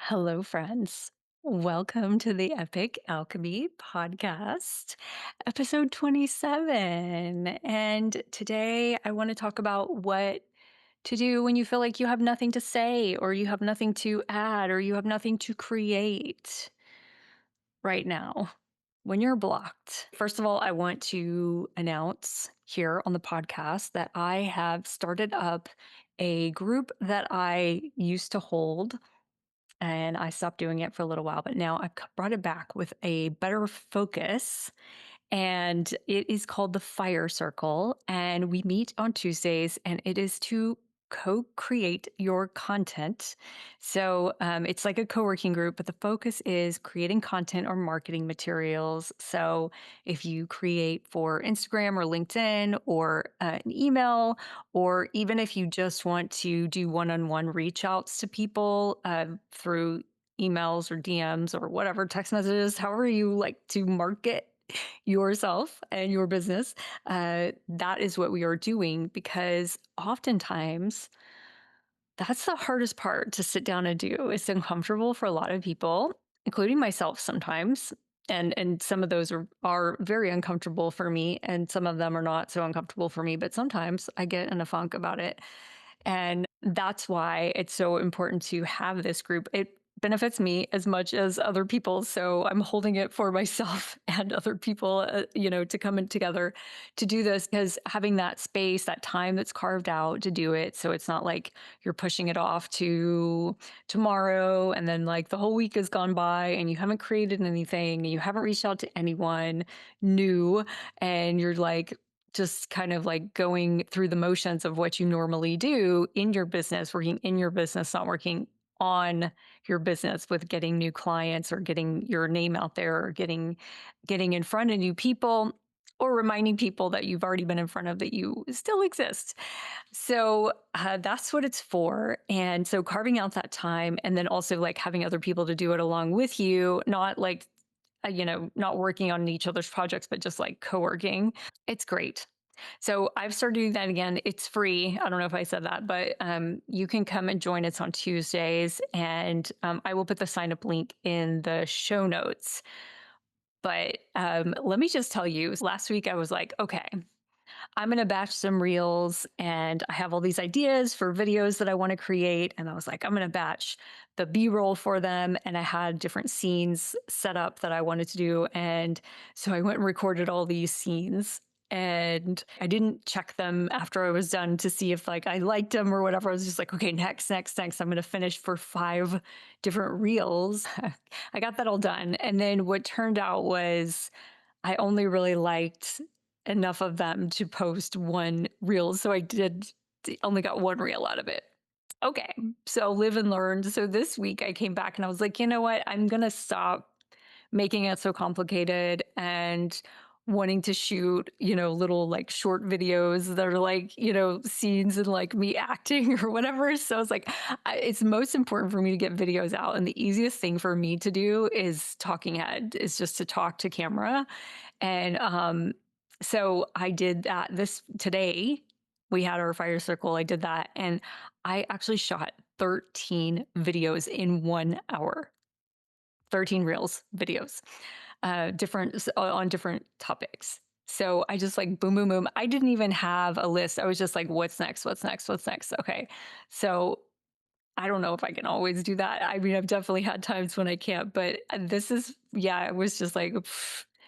Hello, friends. Welcome to the Epic Alchemy Podcast, episode 27. And today I want to talk about what to do when you feel like you have nothing to say, or you have nothing to add, or you have nothing to create right now when you're blocked. First of all, I want to announce here on the podcast that I have started up a group that I used to hold and I stopped doing it for a little while, but now I've brought it back with a better focus. And it is called the Fire Circle. And we meet on Tuesdays, and it is to co create your content. So it's like a co working group, but the focus is creating content or marketing materials. So if you create for Instagram or LinkedIn or an email, or even if you just want to do one on one reach outs to people through emails or DMs or whatever, text messages, however you like to market yourself and your business, that is what we are doing because oftentimes that's the hardest part to sit down and do. It's uncomfortable for a lot of people, including myself sometimes. And some of those are very uncomfortable for me, and some of them are not so uncomfortable for me. But sometimes I get in a funk about it. And that's why it's so important to have this group. It benefits me as much as other people. So I'm holding it for myself and other people, to come in together to do this because having that space, that time that's carved out to do it. So it's not like you're pushing it off to tomorrow and then like the whole week has gone by and you haven't created anything, you haven't reached out to anyone new, and you're like, just kind of like going through the motions of what you normally do in your business, working in your business, not working on your business with getting new clients or getting your name out there or getting in front of new people or reminding people that you've already been in front of that you still exist. So that's what it's for. And so carving out that time and then also like having other people to do it along with you, not like not working on each other's projects, but just like co-working. It's great. So I've started doing that again. It's free. I don't know if I said that, but you can come and join us on Tuesdays, and I will put the sign up link in the show notes. But let me just tell you, last week I was like, okay, I'm going to batch some reels and I have all these ideas for videos that I want to create. And I was like, I'm going to batch the B roll for them. And I had different scenes set up that I wanted to do. And so I went and recorded all these scenes. And I didn't check them after I was done to see if like I liked them or whatever. I was just like, okay, next. I'm going to finish for 5 different reels. I got that all done. And then what turned out was I only really liked enough of them to post one reel. So I did only got one reel out of it. Okay. So live and learn. So this week I came back and I was like, you know what? I'm going to stop making it so complicated and wanting to shoot, little like short videos that are like, scenes and like me acting or whatever. So it's like, it's most important for me to get videos out. And the easiest thing for me to do is talking head, is just to talk to camera. And so I did that this today. We had our fire circle. I did that. And I actually shot 13 videos in 1 hour, 13 reels videos, different on different topics. So I just like boom, boom, boom. I didn't even have a list. I was just like, what's next? What's next? What's next? Okay. So I don't know if I can always do that. I mean, I've definitely had times when I can't, but this is, yeah, it was just like,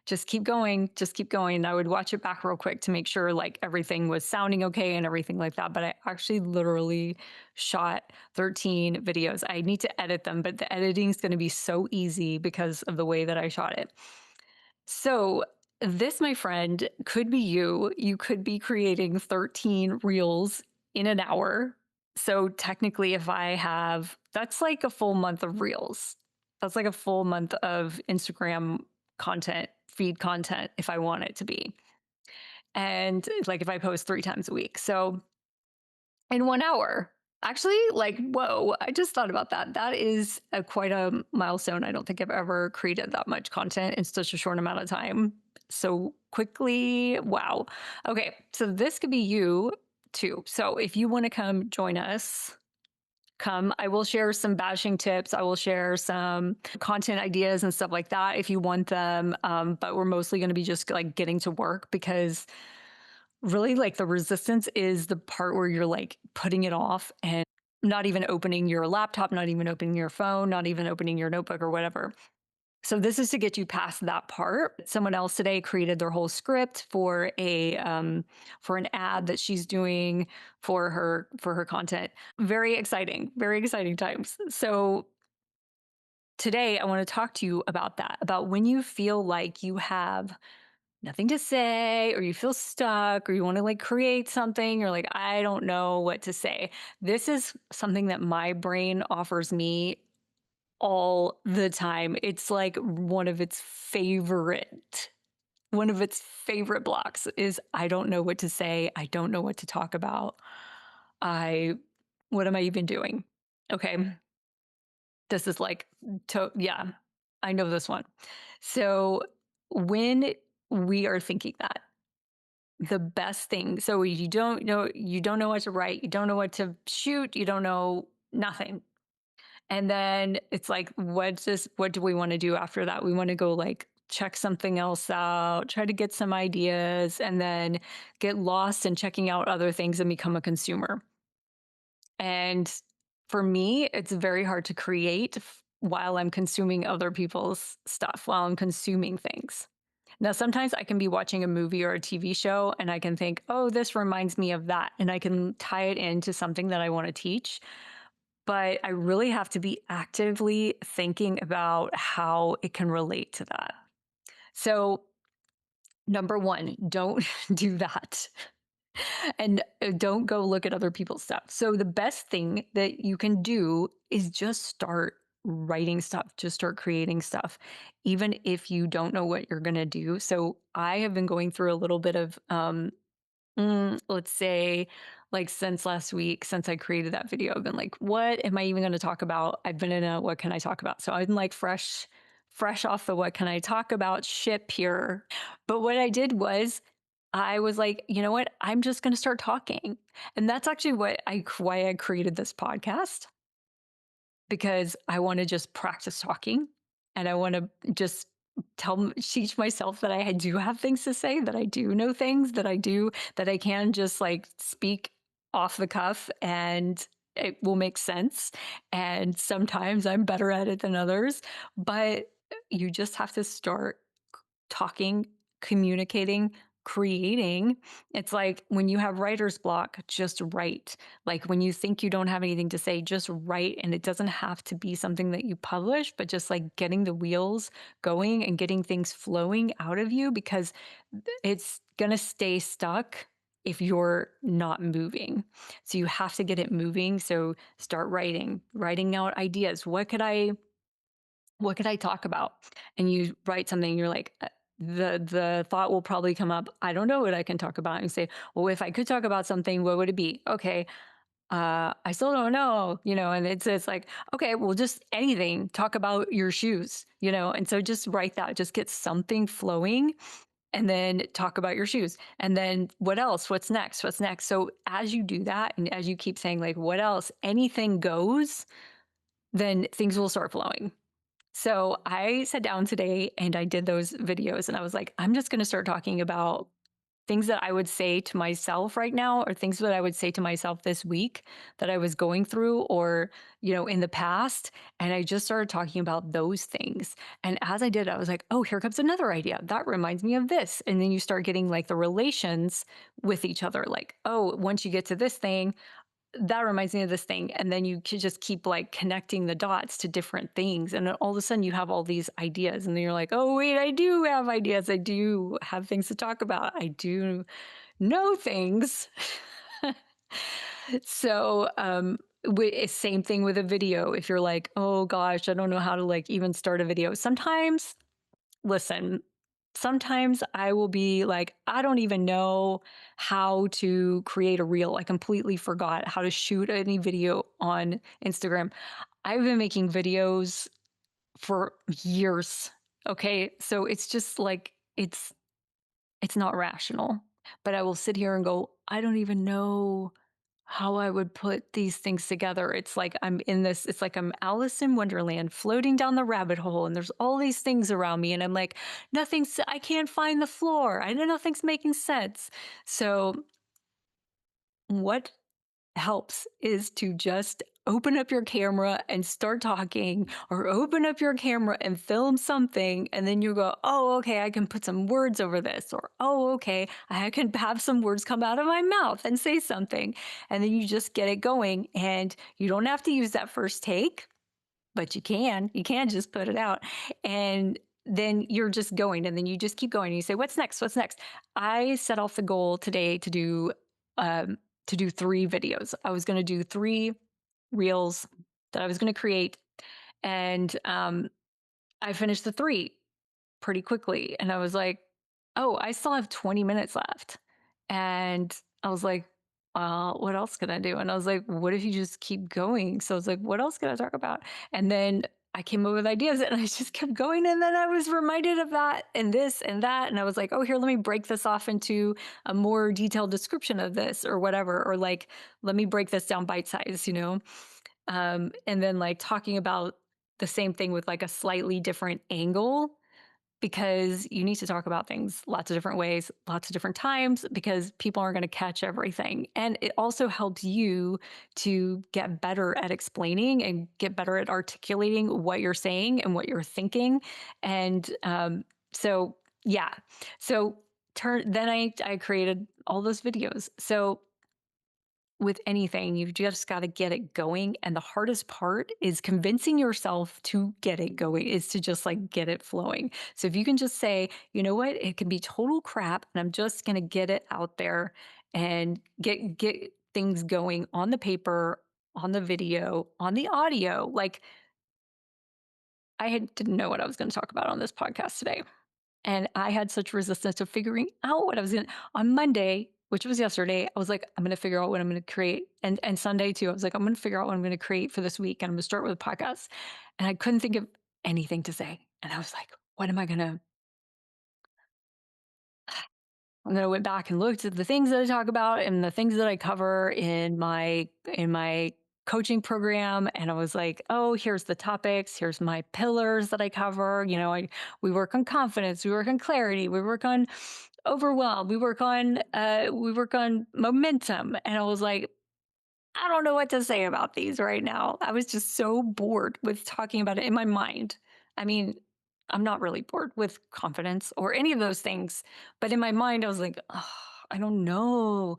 just keep going, just keep going. And I would watch it back real quick to make sure like everything was sounding okay and everything like that. But I actually literally shot 13 videos. I need to edit them, but the editing is going to be so easy because of the way that I shot it. So this, my friend, could be you. You could be creating 13 reels in an hour. So technically, if I have, that's like a full month of reels. That's like a full month of Instagram content, feed content, if I want it to be. And like if I post 3 times a week. So in 1 hour, actually, like, whoa, I just thought about that. That is quite a milestone. I don't think I've ever created that much content in such a short amount of time so quickly. Wow. Okay. So this could be you too. So if you want to come join us, come. I will share some bashing tips. I will share some content ideas and stuff like that if you want them. But we're mostly going to be just like getting to work because really like the resistance is the part where you're like putting it off and not even opening your laptop, not even opening your phone, not even opening your notebook or whatever. So this is to get you past that part. Someone else today created their whole script for an ad that she's doing for her content. Very exciting times. So today I want to talk to you about that, about when you feel like you have nothing to say or you feel stuck or you want to like create something, you're like, I don't know what to say. This is something that my brain offers me all the time. It's like one of its favorite blocks is I don't know what to say. I don't know what to talk about. I what am I even doing? Okay. This is like yeah. I know this one. So when we are thinking that, the best thing, so you don't know what to write, you don't know what to shoot, you don't know nothing. And then it's like, what do we want to do after that? We want to go like check something else out, try to get some ideas, and then get lost in checking out other things and become a consumer. And for me, it's very hard to create while I'm consuming other people's stuff, while I'm consuming things. Now, sometimes I can be watching a movie or a TV show and I can think, oh, this reminds me of that. And I can tie it into something that I want to teach, but I really have to be actively thinking about how it can relate to that. So, number one, don't do that. And don't go look at other people's stuff. So, the best thing that you can do is just start writing stuff, just start creating stuff, even if you don't know what you're going to do. So, I have been going through a little bit of let's say, like since last week, since I created that video, I've been like, what am I even going to talk about? I've been in a what can I talk about? So I'm like fresh off the what can I talk about ship here. But what I did was I was like, you know what? I'm just going to start talking. And that's actually why I created this podcast, because I want to just practice talking and I want to just teach myself that I do have things to say, that I do know things, that I can just like speak off the cuff and it will make sense. And sometimes I'm better at it than others, but you just have to start talking, communicating, creating. It's like when you have writer's block, just write. Like when you think you don't have anything to say, just write. And it doesn't have to be something that you publish, but just like getting the wheels going and getting things flowing out of you, because it's going to stay stuck if you're not moving. So you have to get it moving. So start writing out ideas. What could I talk about? And you write something, you're like, the thought will probably come up. I don't know what I can talk about. And you say, well, if I could talk about something, what would it be? Okay, I still don't know, and it's like, okay, well, just anything. Talk about your shoes, and so just write that. Just get something flowing, and then talk about your shoes. And then what else? What's next? What's next? So as you do that, and as you keep saying like, what else? Anything goes, then things will start flowing. So I sat down today and I did those videos and I was like, I'm just going to start talking about things that I would say to myself right now, or things that I would say to myself this week that I was going through, or, in the past. And I just started talking about those things. And as I did, I was like, oh, here comes another idea. That reminds me of this. And then you start getting like the relations with each other. Like, oh, once you get to this thing, that reminds me of this thing. And then you could just keep like connecting the dots to different things. And then all of a sudden you have all these ideas. And then you're like, oh, wait, I do have ideas. I do have things to talk about. I do know things. So, same thing with a video. If you're like, oh gosh, I don't know how to like even start a video. Listen, sometimes I will be like, I don't even know how to create a reel. I completely forgot how to shoot any video on Instagram. I've been making videos for years. Okay. So it's just like, it's not rational. But I will sit here and go, I don't even know how I would put these things together. It's like I'm in this, it's like I'm Alice in Wonderland floating down the rabbit hole and there's all these things around me and I'm like, nothing's, I can't find the floor. I know nothing's making sense. So what helps is to just open up your camera and start talking, or open up your camera and film something. And then you go, oh, okay, I can put some words over this. Or, oh, okay, I can have some words come out of my mouth and say something. And then you just get it going. And you don't have to use that first take, but you can. You can just put it out. And then you're just going and then you just keep going and you say, what's next? What's next? I set off the goal today um, to do 3 videos. I was going to do 3 reels that I was going to create. And I finished the 3 pretty quickly. And I was like, oh, I still have 20 minutes left. And I was like, what else can I do? And I was like, what if you just keep going? So I was like, what else can I talk about? And then I came up with ideas and I just kept going. And then I was reminded of that and this and that. And I was like, oh, here, let me break this off into a more detailed description of this or whatever. Or like, let me break this down bite size, and then like talking about the same thing with like a slightly different angle because you need to talk about things lots of different ways, lots of different times, because people aren't going to catch everything. And it also helps you to get better at explaining and get better at articulating what you're saying and what you're thinking. And so, yeah. So, then I created all those videos. So, with anything, you've just got to get it going. And the hardest part is convincing yourself to get it going, is to just like get it flowing. So if you can just say, you know what, it can be total crap, and I'm just going to get it out there and get things going on the paper, on the video, on the audio. Like didn't know what I was going to talk about on this podcast today. And I had such resistance to figuring out what I was going to on Monday, which was yesterday. I was like, I'm going to figure out what I'm going to create. And Sunday too, I was like, I'm going to figure out what I'm going to create for this week. And I'm going to start with a podcast. And I couldn't think of anything to say. And I was like, what am I going to, and then I went back and looked at the things that I talk about and the things that I cover in my coaching program. And I was like, oh, here's the topics. Here's my pillars that I cover. We work on confidence. We work on clarity. We work on overwhelm. We work on momentum. And I was like, I don't know what to say about these right now. I was just so bored with talking about it in my mind. I mean, I'm not really bored with confidence or any of those things, but in my mind, I was like, oh, I don't know.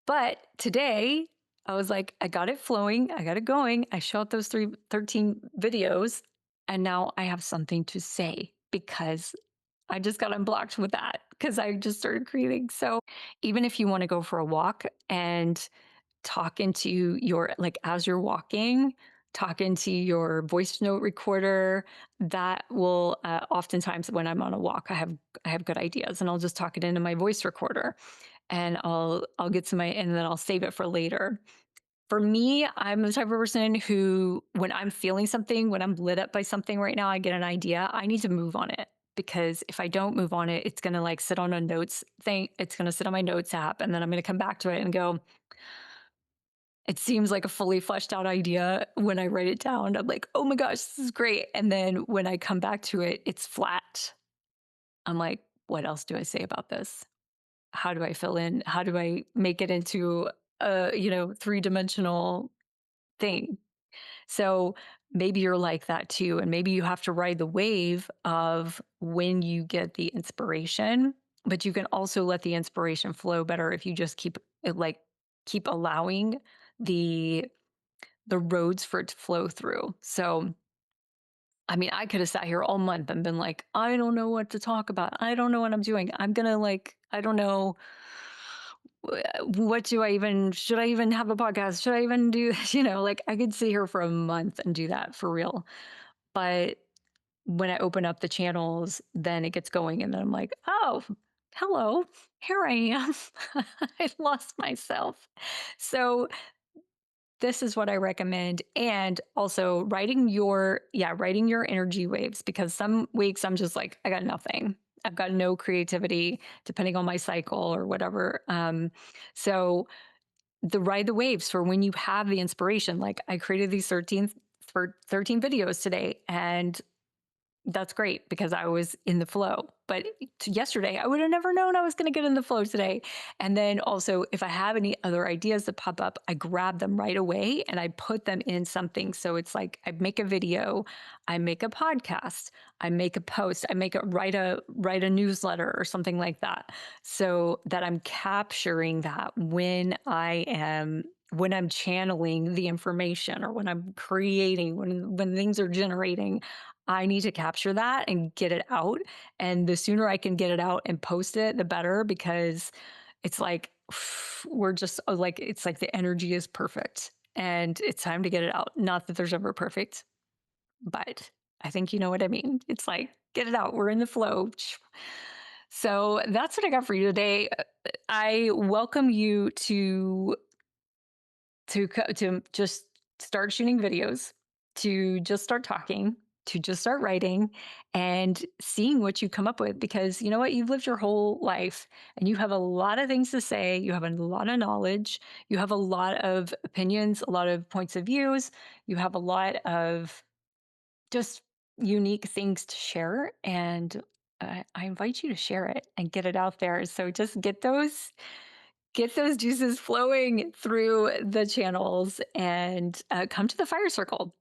But today, I was like, I got it flowing, I got it going. I shot those 13 videos, and now I have something to say because I just got unblocked with that because I just started creating. So even if you want to go for a walk and talk into your, like, as you're walking, talk into your voice note recorder. That will oftentimes when I'm on a walk, I have good ideas, and I'll just talk it into my voice recorder, and I'll get to my and then I'll save it for later. For me, I'm the type of person who, when I'm feeling something, when I'm lit up by something right now, I get an idea, I need to move on it. Because if I don't move on it, it's gonna like sit on a notes thing. It's gonna sit on my notes app, and then I'm gonna come back to it and go, it seems like a fully fleshed out idea when I write it down. I'm like, oh my gosh, this is great. And then when I come back to it, it's flat. I'm like, what else do I say about this? How do I fill in? How do I make it into a, 3-dimensional thing? So maybe you're like that too. And maybe you have to ride the wave of when you get the inspiration, but you can also let the inspiration flow better if you just keep allowing the roads for it to flow through. So I mean, I could have sat here all month and been like, I don't know what to talk about. I don't know what I'm doing. I'm gonna like, I don't know what do I even should I even have a podcast? Should I even do like I could sit here for a month and do that for real. But when I open up the channels, then it gets going and then I'm like, oh, hello, here I am. I lost myself. So this is what I recommend. And also writing your energy waves, because some weeks I'm just like, I got nothing. I've got no creativity depending on my cycle or whatever. So the ride the waves for when you have the inspiration. Like I created these 13 videos today, and that's great because I was in the flow. But yesterday, I would have never known I was going to get in the flow today. And then also, if I have any other ideas that pop up, I grab them right away and I put them in something. So it's like I make a video, I make a podcast, I make a post, I make a write a newsletter or something like that, so that I'm capturing that when I'm channeling the information or when I'm creating, when things are generating. I need to capture that and get it out. And the sooner I can get it out and post it, the better, because it's like we're just like, it's like the energy is perfect and it's time to get it out. Not that there's ever perfect, but I think you know what I mean. It's like, get it out. We're in the flow. So that's what I got for you today. I welcome you to just start shooting videos, to just start talking, to just start writing and seeing what you come up with, because you know what, you've lived your whole life and you have a lot of things to say, you have a lot of knowledge, you have a lot of opinions, a lot of points of views, you have a lot of just unique things to share. And I invite you to share it and get it out there. So just get those juices flowing through the channels and come to the fire circle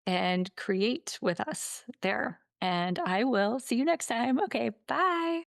and create with us there. And I will see you next time. Okay, bye.